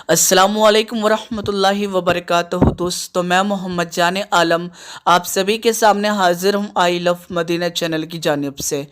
अस्सलामु अलैकुम वरहमतुल्लाहि वबरकातुहू। दोस्तों, मैं मोहम्मद जान आलम आप सभी के सामने हाजिर हूँ आई लव मदीना चैनल की जानिब से।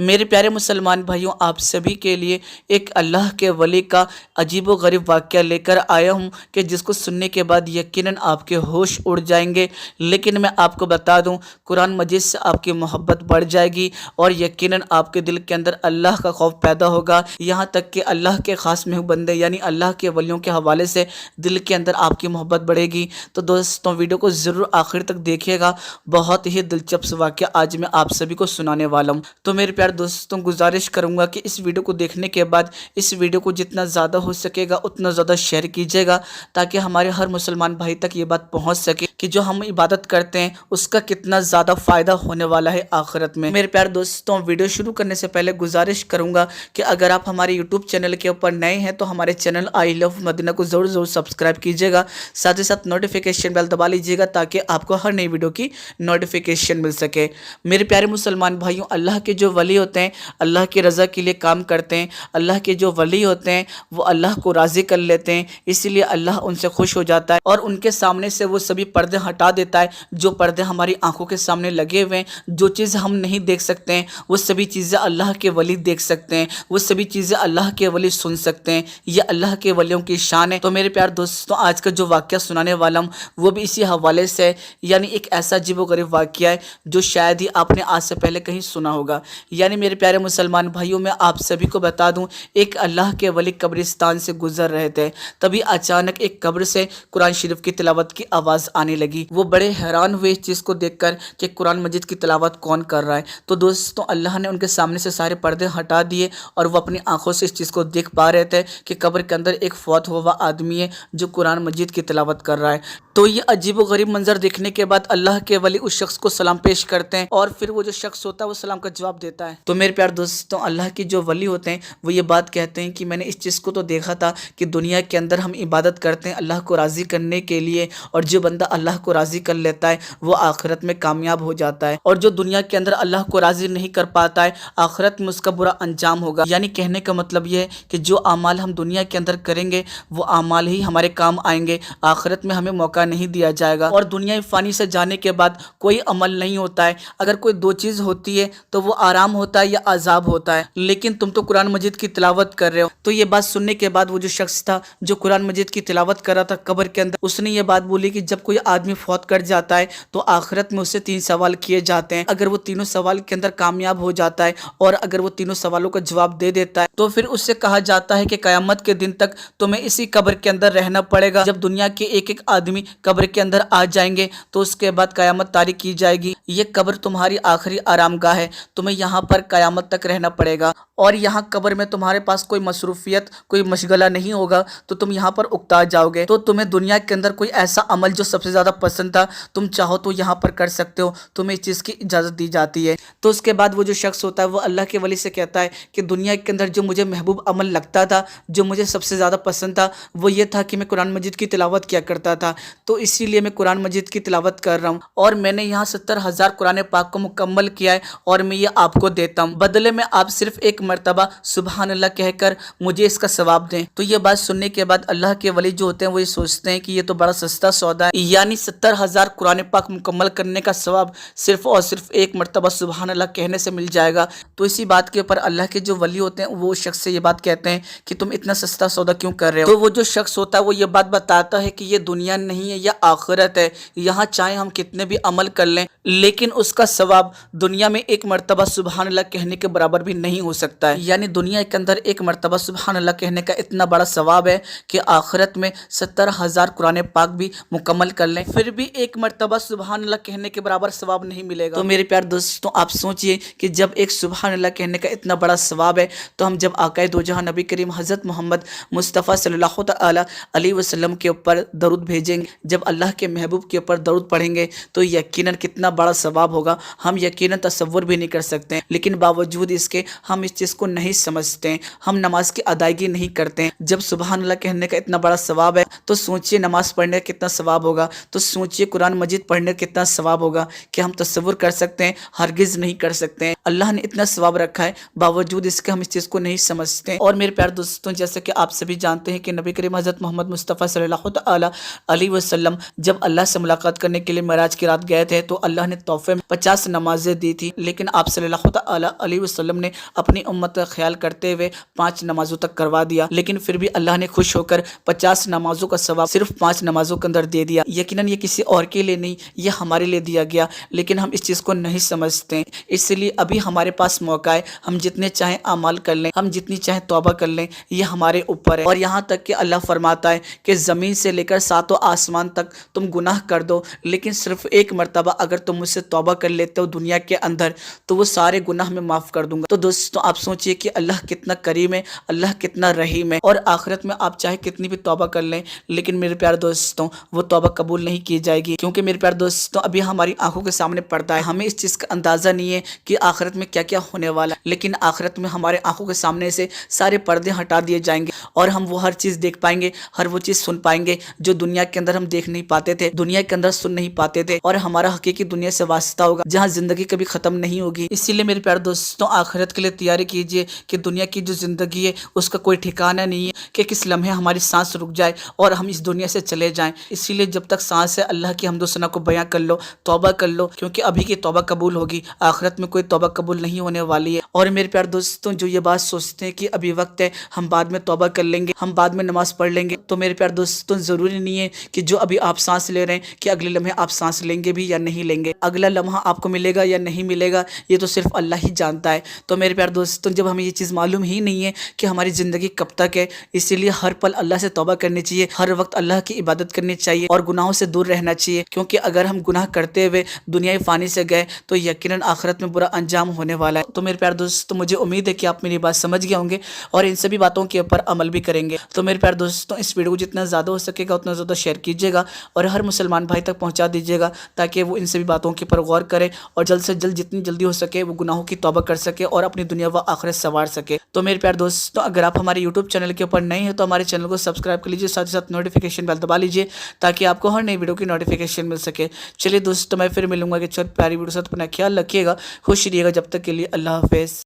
मेरे प्यारे मुसलमान भाइयों, आप सभी के लिए एक अल्लाह के वली का अजीब व गरीब वाक़या लेकर आया हूँ कि जिसको सुनने के बाद यकीनन आपके होश उड़ जाएंगे। लेकिन मैं आपको बता दूँ, कुरान मजीद से आपकी मोहब्बत बढ़ जाएगी और यकीनन आपके दिल के अंदर अल्लाह का खौफ पैदा होगा। यहाँ तक कि अल्लाह के ख़ास महबूब बंदे यानी अल्लाह के वलियों के हवाले से दिल के अंदर आपकी मोहब्बत बढ़ेगी। तो दोस्तों, वीडियो को ज़रूर आखिर तक देखिएगा। बहुत ही दिलचस्प वाक़या आज मैं आप सभी को सुनाने वाला हूँ। तो मेरे प्यारे दोस्तों, गुजारिश करूँगा कि इस वीडियो को देखने के बाद इस वीडियो को जितना ज़्यादा हो सकेगा उतना ज़्यादा शेयर कीजिएगा, ताकि हमारे हर मुसलमान भाई तक ये बात पहुँच सके कि जो हम इबादत करते हैं उसका कितना ज़्यादा फ़ायदा होने वाला है आखिरत में। मेरे प्यारे दोस्तों, वीडियो शुरू करने से पहले गुजारिश करूँगा कि अगर आप हमारे यूट्यूब चैनल के ऊपर नए हैं तो हमारे चैनल आई लव मदीना को ज़रूर सब्सक्राइब कीजिएगा। साथ ही साथ नोटिफिकेशन बेल दबा लीजिएगा ताकि आपको हर नई वीडियो की नोटिफिकेशन मिल सके। मेरे प्यारे मुसलमान भाइयों, अल्लाह के जो वली होते हैं अल्लाह की रज़ा के लिए काम करते हैं। अल्लाह के जो वली होते हैं वो अल्लाह को राज़ी कर लेते हैं, इसीलिए अल्लाह उनसे खुश हो जाता है और उनके सामने से वो सभी पर्दे हटा देता है जो पर्दे हमारी आंखों के सामने लगे हुए हैं। जो चीज़ हम नहीं देख सकते हैं वो सभी चीज़ें अल्लाह के वली देख सकते हैं, वो सभी चीज़ें अल्लाह के वली सुन सकते हैं। ये अल्लाह के वलियों की शान है। तो मेरे प्यारे दोस्तों, आज का जो वाक़या सुनाने वाला हूँ वो भी इसी हवाले से है, यानी एक ऐसा अजीब व गरीब वाक़या है जो शायद ही आपने आज से पहले कहीं सुना होगा। यानी मेरे प्यारे मुसलमान भाइयों, मैं आप सभी को बता दूं, एक अल्लाह के वली कब्रिस्तान से गुजर रहे थे, तभी अचानक एक कब्र से कुरान शरीफ की तिलावत की आवाज़ आने लगी। वो बड़े हैरान हुए इस चीज़ को देखकर कि कुरान मजीद की तिलावत कौन कर रहा है। तो दोस्तों, अल्लाह ने उनके सामने से सारे पर्दे हटा दिए और वो अपनी आंखों से इस चीज़ को देख पा रहे थे कि कब्र के अंदर एक फौत हुआ आदमी है जो कुरान मजीद की तिलावत कर रहा है। तो ये अजीब व गरीब मंजर देखने के बाद अल्लाह के वली उस शख्स को सलाम पेश करते हैं और फिर वो जो शख्स होता है वो सलाम का जवाब देता है। तो मेरे प्यारे दोस्तों, अल्लाह के जो वली होते हैं वो ये बात कहते हैं कि मैंने इस चीज़ को तो देखा था कि दुनिया के अंदर हम इबादत करते हैं अल्लाह को राज़ी करने के लिए, और जो बंदा अल्लाह को राज़ी कर लेता है वो आखिरत में कामयाब हो जाता है, और जो दुनिया के अंदर अल्लाह को राज़ी नहीं कर पाता है आखिरत में उसका बुरा अंजाम होगा। यानी कहने का मतलब ये है कि जो अमाल हम दुनिया के अंदर करेंगे वो अमाल ही हमारे काम आएंगे, आखिरत में हमें मौका नहीं दिया जाएगा। और दुनिया फ़ानी से जाने के बाद कोई अमल नहीं होता है। अगर कोई दो चीज़ होती है तो वो आराम होता है या अजाब होता है, लेकिन तुम तो कुरान मजीद की तिलावत कर रहे हो। तो ये बात सुनने के बाद वो जो शख्स था जो कुरान मजीद की तिलावत कर रहा था कब्र के अंदर, उसने ये बात बोली कि जब कोई आदमी फौत कर जाता है तो आखिरत में उससे 3 सवाल किए जाते हैं। अगर वो तीनों सवाल के अंदर कामयाब हो जाता है और अगर वो तीनों सवालों का जवाब दे देता है तो फिर उससे कहा जाता है कि क़यामत के दिन तक तुम्हें इसी कब्र के अंदर रहना पड़ेगा। जब दुनिया के एक एक आदमी कब्र के अंदर आ जाएंगे तो उसके बाद क़यामत तारीख की जाएगी। ये कब्र तुम्हारी आखिरी आरामगाह है, तुम्हें यहाँ पर क़यामत तक रहना पड़ेगा और यहाँ कब्र में तुम्हारे पास कोई मसरूफियत कोई मशगला नहीं होगा तो तुम यहाँ पर उकता जाओगे। तो तुम्हें दुनिया के अंदर कोई ऐसा अमल जो सबसे ज़्यादा पसंद था तुम चाहो तो यहाँ पर कर सकते हो, तुम्हें इस चीज़ की इजाज़त दी जाती है। तो उसके बाद वो जो शख्स होता है वो अल्लाह के वली से कहता है कि दुनिया के अंदर जो मुझे महबूब अमल लगता था, जो मुझे सबसे ज़्यादा पसंद था, वो ये था कि मैं कुरान मजीद की तिलावत किया करता था, तो इसीलिए मैं कुरान मजीद की तिलावत कर रहा हूँ और मैंने यहाँ 70,000 कुरान पाक को मुकम्मल किया है और मैं ये आपको देता हूँ, बदले में आप सिर्फ एक मरतबा सुबहान अल्लाह कहकर मुझे इसका सवाब दें। तो ये बात सुनने के बाद अल्लाह के वली जो होते हैं वो ये सोचते हैं कि ये तो बड़ा सस्ता सौदा है, यानी 70,000 कुरान पाक मुकम्मल करने का सवाब सिर्फ और सिर्फ एक मरतबा सुबहान अल्लाह कहने से मिल जाएगा। तो इसी बात के ऊपर अल्लाह के जो वली होते हैं वो शख्स से ये बात कहते हैं कि तुम इतना सस्ता सौदा क्यों कर रहे हो। तो वो जो शख्स होता है वो ये बात बताता है कि ये दुनिया नहीं है, यह आखिरत है। यहाँ चाहे हम कितने भी अमल कर लें लेकिन उसका सवाब दुनिया में एक मरतबा सुबहान अल्लाह कहने के बराबर भी नहीं हो सकता है। यानी दुनिया के अंदर एक मरतबा सुबहान अल्लाह कहने का इतना बड़ा सवाब है कि आखिरत में 70,000 कुरान पाक भी मुकम्मल कर लें फिर भी एक मरतबा सुबहान अल्लाह कहने के बराबर सवाब नहीं मिलेगा। तो मेरे प्यारे दोस्तों, आप सोचिए कि जब एक सुबहान अल्लाह कहने का इतना बड़ा सवाब है तो हम जब आकाए दो जहां नबी करीम हज़रत मोहम्मद मुस्तफ़ा सल्लल्लाहु अलैहि वसल्लम के ऊपर दरूद भेजेंगे, جب اللہ کے محبوب کے اوپر درود پڑھیں گے تو یقیناً کتنا بڑا ثواب ہوگا ہم یقیناً تصور بھی نہیں کر سکتے ہیں، لیکن باوجود اس کے ہم اس چیز کو نہیں سمجھتے ہیں، ہم نماز کی ادائیگی نہیں کرتے ہیں۔ جب سبحان اللہ کہنے کا اتنا بڑا ثواب ہے تو سوچئے نماز پڑھنے کا کتنا ثواب ہوگا، تو سوچئے قرآن مجید پڑھنے کا کتنا ثواب ہوگا کہ ہم تصور کر سکتے ہیں؟ ہرگز نہیں کر سکتے ہیں۔ اللہ نے اتنا ثواب رکھا ہے، باوجود اس کے ہم اس چیز کو نہیں سمجھتے ہیں۔ اور میرے پیارے دوستوں، جیسے کہ آپ سبھی جانتے ہیں کہ نبی کریم حضرت محمد مصطفیٰ صلی اللہ تعالی علیہ وسلم جب اللہ سے ملاقات کرنے کے لیے معراج کی رات گئے تھے تو اللہ نے تحفے میں 50 نمازیں دی تھی، لیکن آپ صلی اللہ تعالی علیہ وسلم نے اپنی امت کا خیال کرتے ہوئے 5 نمازوں تک کروا دیا، لیکن پھر بھی اللہ نے خوش ہو کر 50 نمازوں کا ثواب صرف 5 نمازوں کے اندر دے دیا۔ یقیناً یہ کسی اور کے لیے نہیں، یہ ہمارے لیے دیا گیا، لیکن ہم اس چیز کو نہیں سمجھتے ہیں۔ اس لیے ابھی ہمارے پاس موقع ہے، ہم جتنے چاہیں اعمال کر لیں، ہم جتنی چاہیں توبہ کر لیں، یہ ہمارے اوپر ہے۔ اور یہاں تک کہ اللہ فرماتا ہے کہ زمین سے لے کر 7 آسمان تک تم گناہ کر دو، لیکن صرف ایک مرتبہ اگر تم مجھ سے توبہ کر لیتے ہو دنیا کے اندر تو وہ سارے گناہ میں معاف کر دوں گا۔ تو دوستوں آپ سوچئے کہ اللہ کتنا کریم ہے، اللہ کتنا رحیم ہے، اور آخرت میں آپ چاہے کتنی بھی توبہ کر لیں لیکن میرے پیارے دوستوں وہ توبہ قبول نہیں کی جائے گی، کیونکہ میرے پیارے دوستوں ابھی ہماری آنکھوں کے سامنے پڑتا ہے، ہمیں اس چیز کا اندازہ نہیں ہے کہ آخرت میں کیا کیا ہونے والا ہے، لیکن آخرت میں ہمارے آنکھوں کے سامنے سے سارے پردے ہٹا دیے جائیں گے اور ہم وہ ہر چیز دیکھ پائیں گے، ہر وہ چیز سن پائیں گے جو دنیا کے اندر ہم دیکھ نہیں پاتے تھے، دنیا کے اندر سن نہیں پاتے تھے، اور ہمارا حقیقی دنیا سے واسطہ ہوگا جہاں زندگی کبھی ختم نہیں ہوگی۔ اسی لیے میرے پیارے دوستوں آخرت کے لیے تیاری کیجئے کہ دنیا کی جو زندگی ہے اس کا کوئی ٹھکانہ نہیں ہے کہ کس لمحے ہماری سانس رک جائے اور ہم اس دنیا سے چلے جائیں۔ اسی لیے جب تک سانس ہے اللہ کی حمد و ثنا کو بیان کر لو، توبہ کر لو، کیونکہ ابھی کی توبہ قبول ہوگی، آخرت میں کوئی توبہ قبول نہیں ہونے والی ہے۔ اور میرے پیارے دوستوں جو یہ بات سوچتے ہیں کہ ابھی وقت ہے، ہم بعد میں توبہ کر لیں گے، ہم بعد میں نماز پڑھ لیں گے، تو میرے پیارے دوستوں ضروری نہیں ہے کہ جو ابھی آپ سانس لے رہے ہیں کہ اگلے لمحے آپ سانس لیں گے بھی یا نہیں لیں گے، اگلا لمحہ آپ کو ملے گا یا نہیں ملے گا یہ تو صرف اللہ ہی جانتا ہے۔ تو میرے پیارے دوستوں جب ہمیں یہ چیز معلوم ہی نہیں ہے کہ ہماری زندگی کب تک ہے، اسی لیے ہر پل اللہ سے توبہ کرنی چاہیے، ہر وقت اللہ کی عبادت کرنی چاہیے اور گناہوں سے دور رہنا چاہیے، کیونکہ اگر ہم گناہ کرتے ہوئے دنیائے فانی سے گئے تو یقیناً آخرت میں برا انجام ہونے والا ہے۔ تو میرے پیارے دوستوں مجھے امید ہے کہ آپ میری بات سمجھ گئے ہوں گے اور ان سبھی باتوں کے اوپر عمل بھی کریں گے۔ تو میرے پیارے دوستوں اس ویڈیو کو جتنا زیادہ ہو سکے گا اتنا زیادہ شیئر کیجیے گا اور ہر مسلمان بھائی تک پہنچا دیجیے گا تاکہ وہ ان سبھی باتوں کے اوپر غور کرے اور جلد سے جلد جتنی جلدی ہو سکے وہ گناہوں کی توبہ کر سکے اور اپنی دنیا و آخرت سنوار سکے۔ تو میرے پیارے دوستوں اگر آپ ہمارے یوٹیوب چینل کے اوپر نئے ہیں تو ہمارے چینل کو سبسکرائب کر لیجیے، ساتھ ہی ساتھ نوٹیفیکیشن بیل دبا لیجیے تاکہ آپ کو ہر نئی ویڈیو کی نوٹیفیکیشن مل سکے۔ چلیے دوستوں میں پھر ملوں گا کہ چھوٹی پیاری ویڈیو سے، اپنا خیال رکھیے گا، خوش رہیے گا، جب تک کے لیے اللہ حافظ۔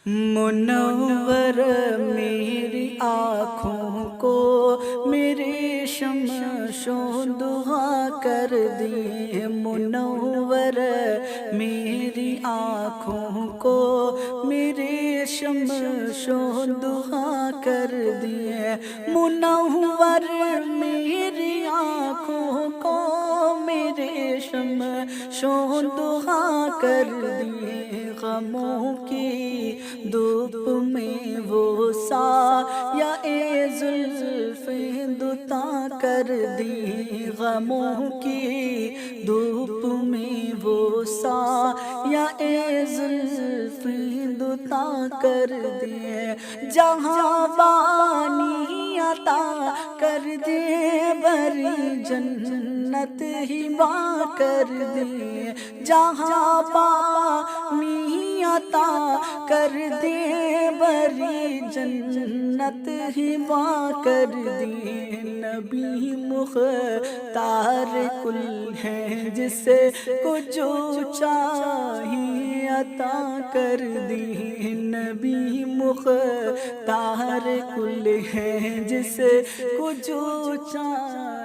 منور میری آنکھوں کو میری شمش و دعا کر دی، منور میری آنکھوں کو میری شمش و دعا کر دی، منور میری آنکھوں کو میری شمش و دعا کر دی، غموں کی دھوپ میں وہ سایہ زلف دوتا کر دی، غموں کی دھوپ میں وہ سایہ زلف دوتا کر دی، جہاں بانی عطا کر دے بری جنت ہی با کر دے، جہاں بانی عطا کر دے بری جنت ہی با کر دی، نبی مختار کل ہے جسے کو جو چاہیے عطا کر دی، نبی مختار کل ہے جسے کو جو چاہیے